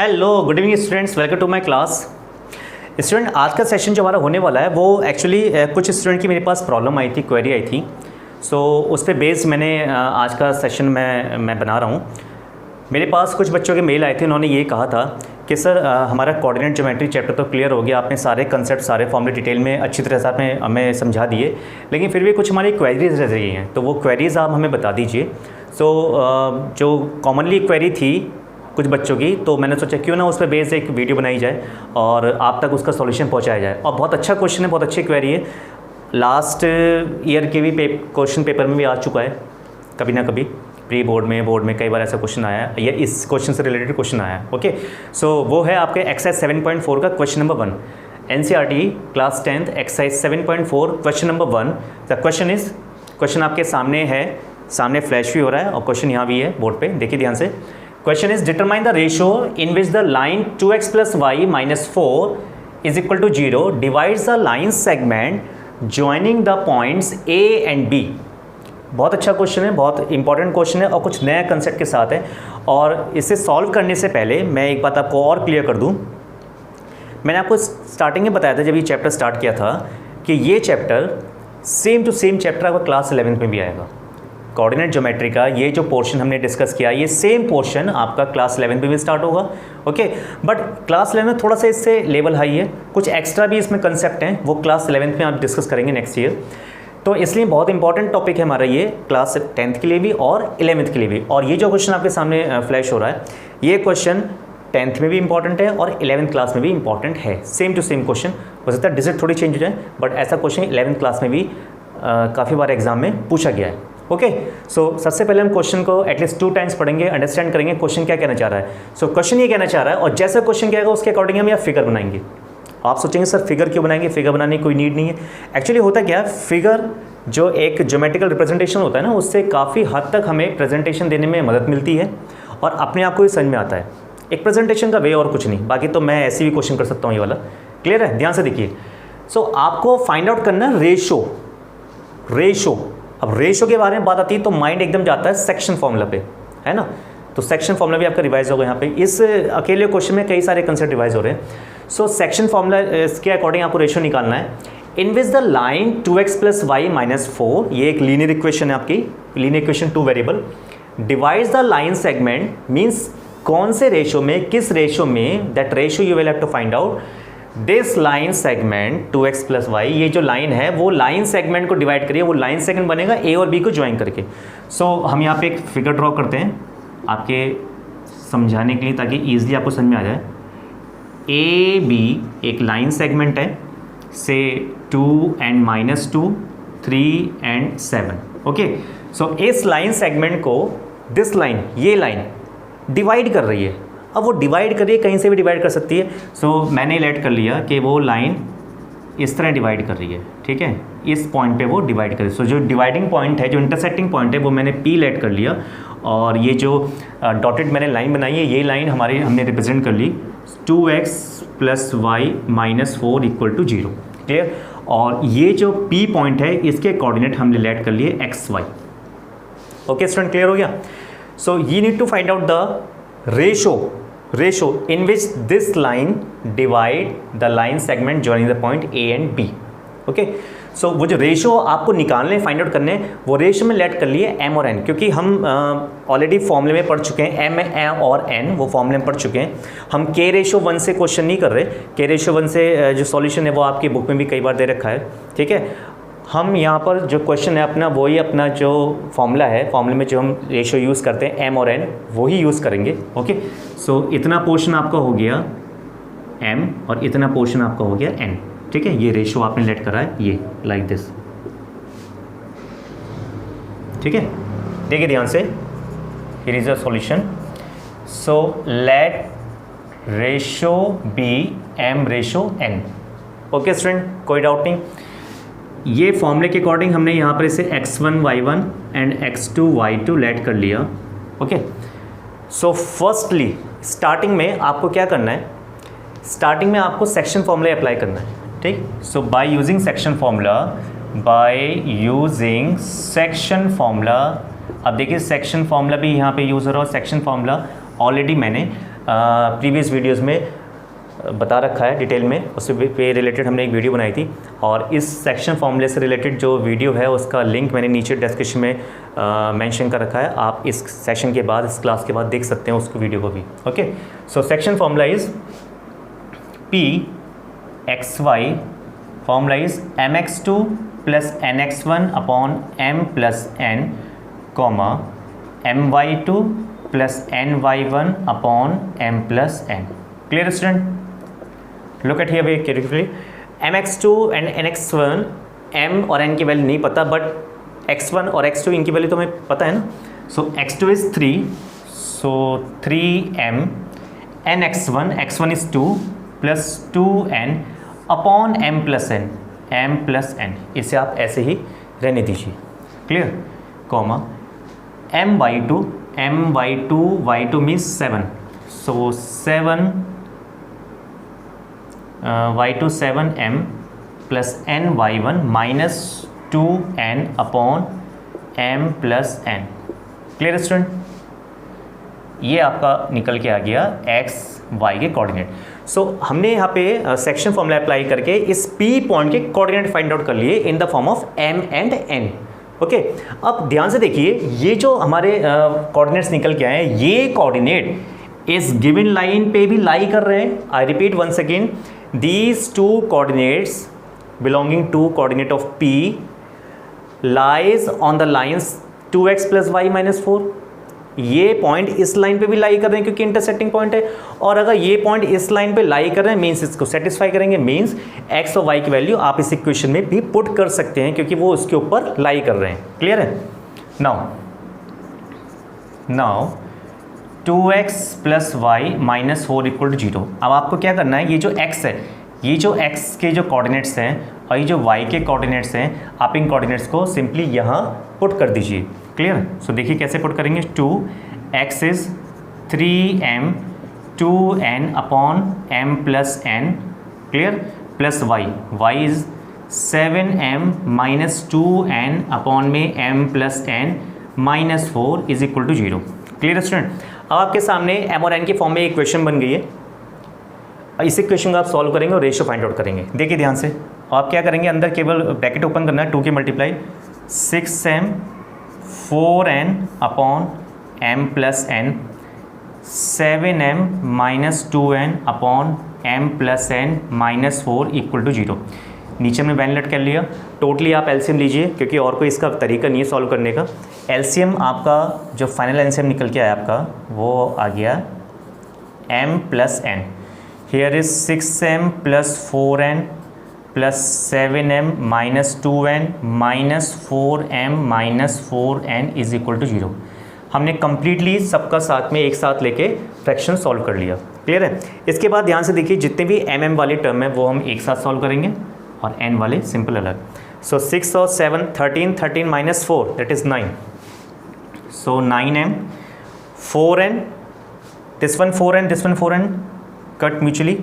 Hello good evening students, welcome to my class. Student, आज का session जो हमारा होने वाला है वो एक्चुअली कुछ स्टूडेंट की मेरे पास प्रॉब्लम आई थी, क्वेरी आई थी। सो उस पर बेस्ड मैंने आज का सेशन मैं बना रहा हूँ। मेरे पास कुछ बच्चों के मेल आए थे, उन्होंने ये कहा था कि सर हमारा कोऑर्डिनेट ज्योमेट्री चैप्टर तो क्लियर हो गया, आपने सारे कंसेप्ट सारे फॉर्मूले डिटेल में अच्छी तरह से आपने हमें समझा दिए, लेकिन फिर भी कुछ हमारी क्वेरीज रह रही हैं, तो वो क्वेरीज़ आप हमें बता दीजिए। सो जो कॉमनली क्वेरी थी कुछ बच्चों की, तो मैंने सोचा क्यों ना उस पर बेस्ड एक वीडियो बनाई जाए और आप तक उसका सॉल्यूशन पहुंचाया जाए। और बहुत अच्छा क्वेश्चन है, बहुत अच्छी क्वेरी है, लास्ट ईयर के भी क्वेश्चन पेपर में भी आ चुका है कभी ना कभी, प्री बोर्ड में कई बार ऐसा क्वेश्चन आया है, या इस क्वेश्चन से रिलेटेड क्वेश्चन आया है। ओके, सो वो है आपके एक्सरसाइज 7.4 का question number 1, NCERT class 10th exercise 7.4 question number 1। The question is, question आपके सामने है, सामने फ्लैश भी हो रहा है और क्वेश्चन यहाँ भी है बोर्ड पे, देखिए ध्यान से। Question is determine the ratio in which the line 2x + y - 4 = 0 divides the line segment joining the points A and B। बहुत अच्छा क्वेश्चन है, बहुत इंपॉर्टेंट क्वेश्चन है और कुछ नया कंसेप्ट के साथ है। और इसे सॉल्व करने से पहले मैं एक बात आपको और क्लियर कर दूं। मैंने आपको स्टार्टिंग में बताया था जब ये चैप्टर स्टार्ट किया था कि ये chapter same to same chapter आपका क्लास 11th में भी आएगा। कोऑर्डिनेट ज्योमेट्री का ये जो पोर्शन हमने डिस्कस किया, ये सेम पोर्शन आपका क्लास 11th में भी स्टार्ट होगा। ओके, बट क्लास 11 में थोड़ा सा इससे लेवल हाई है, कुछ एक्स्ट्रा भी इसमें कंसेप्ट हैं, वो क्लास 11th में आप डिस्कस करेंगे नेक्स्ट ईयर। तो इसलिए बहुत इंपॉर्टेंट टॉपिक है हमारा ये, क्लास 10th के लिए भी और 11th के लिए भी। और ये जो क्वेश्चन आपके सामने फ्लैश हो रहा है, ये क्वेश्चन 10th में भी इंपॉर्टेंट है और 11th क्लास में भी इंपॉर्टेंट है। सेम टू सेम क्वेश्चन, हो सकता है डिजिट थोड़ी चेंज हो जाए, बट ऐसा क्वेश्चन 11th क्लास में भी काफ़ी बार एग्जाम में पूछा गया है। ओके, सो सबसे पहले हम क्वेश्चन को एटलीस्ट 2 टाइम्स पढ़ेंगे, अंडरस्टैंड करेंगे क्वेश्चन क्या कहना चाह रहा है। सो क्वेश्चन ये कहना चाह रहा है, और जैसा क्वेश्चन क्या है उसके अकॉर्डिंग हम यहाँ फिगर बनाएंगे। आप सोचेंगे सर फिगर क्यों बनाएंगे, फिगर बनाने की कोई नीड नहीं है। एक्चुअली होता क्या है, फिगर जो एक ज्योमेट्रिकल रिप्रेजेंटेशन होता है ना, उससे काफ़ी हद तक हमें प्रेजेंटेशन देने में मदद मिलती है और अपने आप को ही समझ में आता है। एक प्रेजेंटेशन का वे और कुछ नहीं, बाकी तो मैं ऐसे भी क्वेश्चन कर सकता हूँ, ये वाला क्लियर है, ध्यान से देखिए। सो आपको फाइंड आउट करना है रेशो। अब रेशो के बारे में बात आती है तो माइंड एकदम जाता है सेक्शन फॉर्मूला पे, है ना। तो सेक्शन फॉर्मूला भी आपका रिवाइज होगा यहाँ पे, इस अकेले क्वेश्चन में कई सारे कंसेप्ट रिवाइज हो रहे हैं। सो सेक्शन फॉर्मूला इसके अकॉर्डिंग आपको रेशो निकालना है। In which the line 2x + y - 4, ये एक लीनियर इक्वेशन है आपकी, linear equation 2 variable, divides the line segment, means कौन से रेशो में, किस रेशो में, that ratio you will have to find out. This line segment 2x + y, ये जो लाइन है वो लाइन सेगमेंट को डिवाइड करिए, वो लाइन सेगमेंट बनेगा A और B को ज्वाइन करके। सो हम यहाँ पे एक फिगर ड्रॉ करते हैं आपके समझाने के लिए, ताकि ईजिली आपको समझ में आ जाए। AB एक लाइन सेगमेंट है, से 2 and -2, 3 and 7। ओके, सो इस लाइन सेगमेंट को दिस लाइन, ये लाइन डिवाइड कर रही है। अब वो डिवाइड करिए, कहीं से भी डिवाइड कर सकती है। सो मैंने लेट कर लिया कि वो लाइन इस तरह डिवाइड कर रही है, ठीक है, इस पॉइंट पे वो डिवाइड कर रही है। सो जो डिवाइडिंग पॉइंट है, जो इंटरसेक्टिंग पॉइंट है, वो मैंने P लेट कर लिया, और ये जो डॉटेड मैंने लाइन बनाई है, ये लाइन हमने रिप्रेजेंट कर ली 2x + y - 4 = 0, क्लियर। और ये जो P पॉइंट है, इसके कोऑर्डिनेट हमने लेट कर लिए x y। Okay student, clear हो गया। So you need to find out the ratio in which this line divide the line segment joining the point A and B। Okay, so वो जो ratio आपको निकालने, find out करने, वो ratio में late कर लिए M और N, क्योंकि हम ऑलरेडी फॉर्मूले में पढ़ चुके हैं, M और N वो फॉर्मूले में पढ़ चुके हैं। हम K/1 से क्वेश्चन नहीं कर रहे, K/1 से जो सॉल्यूशन है वो आपकी बुक में भी कई बार दे रखा है, ठीक है। हम यहाँ पर जो क्वेश्चन है अपना, वही अपना जो फॉर्मूला है, फॉर्मूले में जो हम रेशो यूज़ करते हैं M और N, वही यूज़ करेंगे। ओके, सो इतना पोर्शन आपका हो गया M और इतना पोर्शन आपका हो गया N, ठीक है। ये रेशो आपने लेट करा है, ये लाइक दिस, ठीक है। देखिए ध्यान से, here is a solution. So let ratio be M/N। Okay student, कोई डाउट नहीं। ये फॉर्मूले के अकॉर्डिंग हमने यहाँ पर इसे x1 y1 and x2 y2 late कर लिया। ओके, सो फर्स्टली स्टार्टिंग में आपको क्या करना है, स्टार्टिंग में आपको सेक्शन फॉर्मूला अप्लाई करना है, ठीक। सो बाय यूजिंग सेक्शन फॉर्मूला, अब देखिए सेक्शन फॉर्मूला भी यहाँ पे यूज़ हो रहा है, और सेक्शन फॉर्मूला ऑलरेडी मैंने प्रीवियस वीडियोज़ में बता रखा है डिटेल में, उससे पे रिलेटेड हमने एक वीडियो बनाई थी। और इस सेक्शन फॉर्मूले से रिलेटेड जो वीडियो है उसका लिंक मैंने नीचे डिस्क्रिप्शन में मेंशन कर रखा है, आप इस सेशन के बाद, इस क्लास के बाद देख सकते हैं उसको वीडियो को भी। Okay, so section formula is P X Y, formula is mx2 plus nx1 upon m plus n, comma my2 plus ny1 upon m plus n। Clear student? Look at here very carefully. mx2 and nx1, m और n की value नहीं पता, but x1 और x2 इनकी value तो हमें पता है ना। सो x2 is 3, so 3m, x1 is 2 plus 2n upon m plus n, इसे आप ऐसे ही रहने दीजिए। क्लियर? कॉमा y2 मीन्स 7, सो 7 y2 7m plus ny1 minus 2n upon m plus n। Clear student? ये आपका निकल के आ गया x y के कोऑर्डिनेट। सो हमने यहाँ पे सेक्शन फॉर्मूला अप्लाई करके इस p पॉइंट के कोऑर्डिनेट फाइंड आउट कर लिए in the form of m and n। Okay, अब ध्यान से देखिए, ये जो हमारे कोऑर्डिनेट्स निकल के आए हैं, ये कोऑर्डिनेट इस गिवन लाइन पे भी लाई कर रहे हैं। I repeat once again, these two coordinates belonging to coordinate of P lies on the lines 2x plus y minus 4। ये पॉइंट इस लाइन पे भी लाई कर रहे हैं क्योंकि इंटरसेक्टिंग पॉइंट है, और अगर ये पॉइंट इस लाइन पे लाई कर रहे हैं मीन्स इसको सेटिस्फाई करेंगे, मीन्स x और y की वैल्यू आप इस इक्वेशन में भी पुट कर सकते हैं क्योंकि वो उसके ऊपर लाई कर रहे हैं। क्लियर है? Now 2x plus Y minus 4 equal to 0। अब आपको क्या करना है, ये जो x है, ये जो x के जो कोऑर्डिनेट्स हैं और ये जो y के कोऑर्डिनेट्स हैं, आप इन कोऑर्डिनेट्स को सिंपली यहाँ पुट कर दीजिए। क्लियर? सो देखिए कैसे पुट करेंगे। 2x is 3m 2n upon m plus n, clear, plus y is 7m minus 2n upon में m plus n minus 4 is equal to 0। Clear student? अब आपके सामने m और n के फॉर्म में एक इक्वेशन बन गई है। इस इक्वेशन को आप सॉल्व करेंगे और रेशियो फाइंड आउट करेंगे। देखिए ध्यान से, आप क्या करेंगे, अंदर केवल ब्रैकेट ओपन करना है, 2 के multiply 6m 4n upon m plus n, 7m minus 2n upon m plus n minus 4 equal to 0। नीचे में वैन लेट कर लिया। टोटली आप एलसीएम लीजिए क्योंकि और कोई इसका तरीका नहीं है सॉल्व करने का। एलसीएम आपका जो फाइनल एलसीएम निकल के आया आपका वो आ गया m plus n। Here is 6m plus 4n plus 7m minus 2n minus 4m minus 4n is equal to 0। हमने कम्प्लीटली सबका साथ में एक साथ लेके फ्रैक्शन सॉल्व कर लिया। क्लियर है? इसके बाद ध्यान से देखिए, जितने भी mm वाले टर्म है वो हम एक साथ सॉल्व करेंगे और n वाले सिंपल अलग। सो 6 और 7 13 minus 4 that is 9, so 9m 4n, this one 4n cut mutually,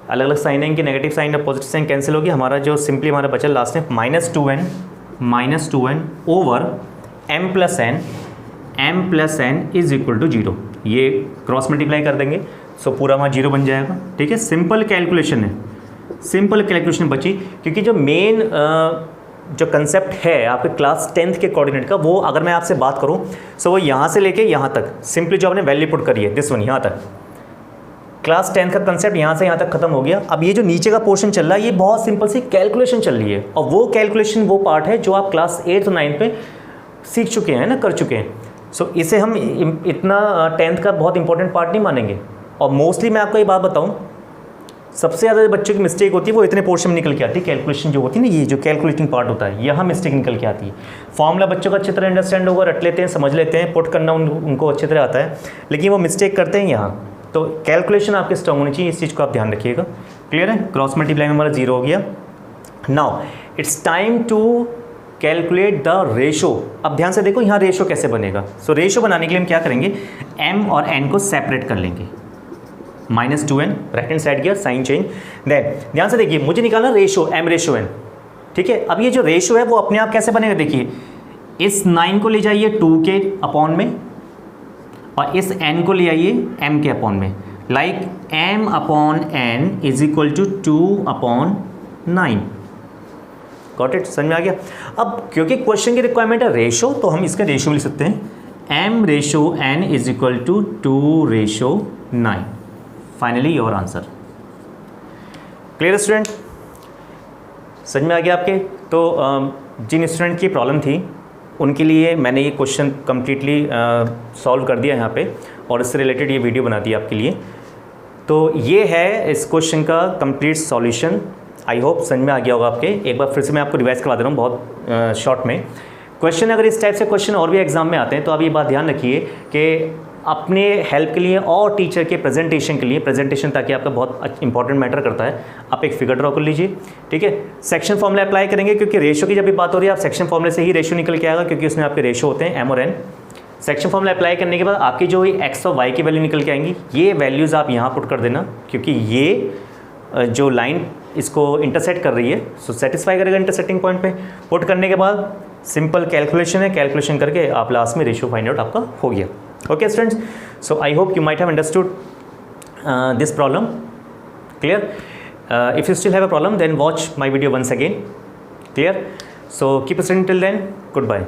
अलग अलग साइन है इनके, नेगेटिव साइन और पॉजिटिव साइन कैंसिल होगी। हमारा जो सिंपली हमारा बचा लास्ट में minus 2n over m plus n is equal to 0। ये क्रॉस मल्टीप्लाई कर देंगे, सो पूरा हमारा 0 बन जाएगा। ठीक है, सिंपल कैलकुलेशन है, सिंपल कैलकुलेशन बची, क्योंकि जो मेन जो कंसेप्ट है आपके क्लास 10th के कोऑर्डिनेट का, वो अगर मैं आपसे बात करूं सो वो यहाँ से लेके यहाँ तक सिंपली जो आपने वैल्यू पुट करी है दिस वन, यहाँ तक क्लास 10 का कंसेप्ट यहाँ से यहाँ तक खत्म हो गया। अब ये जो नीचे का पोर्शन चल रहा है ये बहुत सिंपल सी कैलकुलेशन चल रही है, और वो कैलकुलेशन वो पार्ट है जो आप क्लास 8 और 9 पे सीख चुके हैं ना, कर चुके हैं। सो इसे हम इतना 10th का बहुत इंपॉर्टेंट पार्ट नहीं मानेंगे। और मोस्टली मैं आपको ये बात बताऊँ, सबसे ज़्यादा बच्चों की मिस्टेक होती है वो इतने पोर्शन में निकल के आती है। कैलकुलेशन जो होती है ना, ये जो कैलकुलेटिंग पार्ट होता है, यहाँ मिस्टेक निकल के आती है। फॉर्मूला बच्चों को अच्छी तरह अंडरस्टैंड होगा, रट लेते हैं, समझ लेते हैं, पुट करना उनको अच्छी तरह आता है, लेकिन वो मिस्टेक करते हैं यहाँ। तो कैलकुलेशन आपके स्ट्रॉन्ग होनी चाहिए, इस चीज़ को आप ध्यान रखिएगा। क्लियर है? क्रॉस मल्टीप्लाई में हमारा 0 हो गया। Now it's time to calculate the ratio. अब ध्यान से देखो यहाँ रेशो कैसे बनेगा। सो रेशो बनाने के लिए हम क्या करेंगे, m और n को सेपरेट कर लेंगे। Minus 2n right hand side किया, साइन चेंज। देन ध्यान से देखिए, मुझे निकालना रेशो m रेशो n। ठीक है, अब ये जो रेशो है वो अपने आप कैसे बनेगा, देखिए इस 9 को ले जाइए 2 के अपॉन में, और इस n को ले आइए m के अपॉन में, like m upon n is equal to 2/9। Got it, समझ में आ गया। अब क्योंकि क्वेश्चन की रिक्वायरमेंट है रेशो, तो हम इसका रेशो लिख सकते हैं m ratio n is equal to 2/9। Finally your answer. Clear student, समझ में आ गया आपके। तो जिन स्टूडेंट की प्रॉब्लम थी उनके लिए मैंने ये क्वेश्चन कम्प्लीटली सॉल्व कर दिया यहाँ पे, और इससे रिलेटेड ये वीडियो बना दी आपके लिए। तो ये है इस क्वेश्चन का कंप्लीट सॉल्यूशन। आई होप समझ में आ गया होगा आपके। एक बार फिर से मैं आपको रिवाइज करवा दे रहा हूँ बहुत शॉर्ट में। क्वेश्चन अगर इस टाइप से क्वेश्चन और भी एग्जाम में आते हैं तो आप ये बात ध्यान रखिए कि अपने हेल्प के लिए और टीचर के प्रेजेंटेशन के लिए, प्रेजेंटेशन ताकि आपका बहुत इंपॉर्टेंट मैटर करता है, आप एक फिगर ड्रॉ कर लीजिए, ठीक है। सेक्शन फॉर्मूला अप्लाई करेंगे, क्योंकि रेशो की जब भी बात हो रही है आप सेक्शन फॉर्मूले से ही रेशो निकल के आएगा, क्योंकि उसमें आपके रेशो होते हैं m और n। सेक्शन फॉर्मूला अप्लाई करने के बाद आपकी जो x और y की वैल्यू निकल के आएंगी, ये वैल्यूज़ आप यहाँ पुट कर देना, क्योंकि ये जो लाइन इसको इंटरसेक्ट कर रही है, सो सेटिस्फाई करेगा इंटरसेक्टिंग पॉइंट पे। पुट करने के बाद सिंपल कैलकुलेशन है, कैलकुलेशन करके आप लास्ट में रेशियो फाइंड आउट आपका हो गया। Okay students, so I hope you might have understood this problem. Clear? If you still have a problem then watch my video once again. Clear? So keep studying till then, good bye.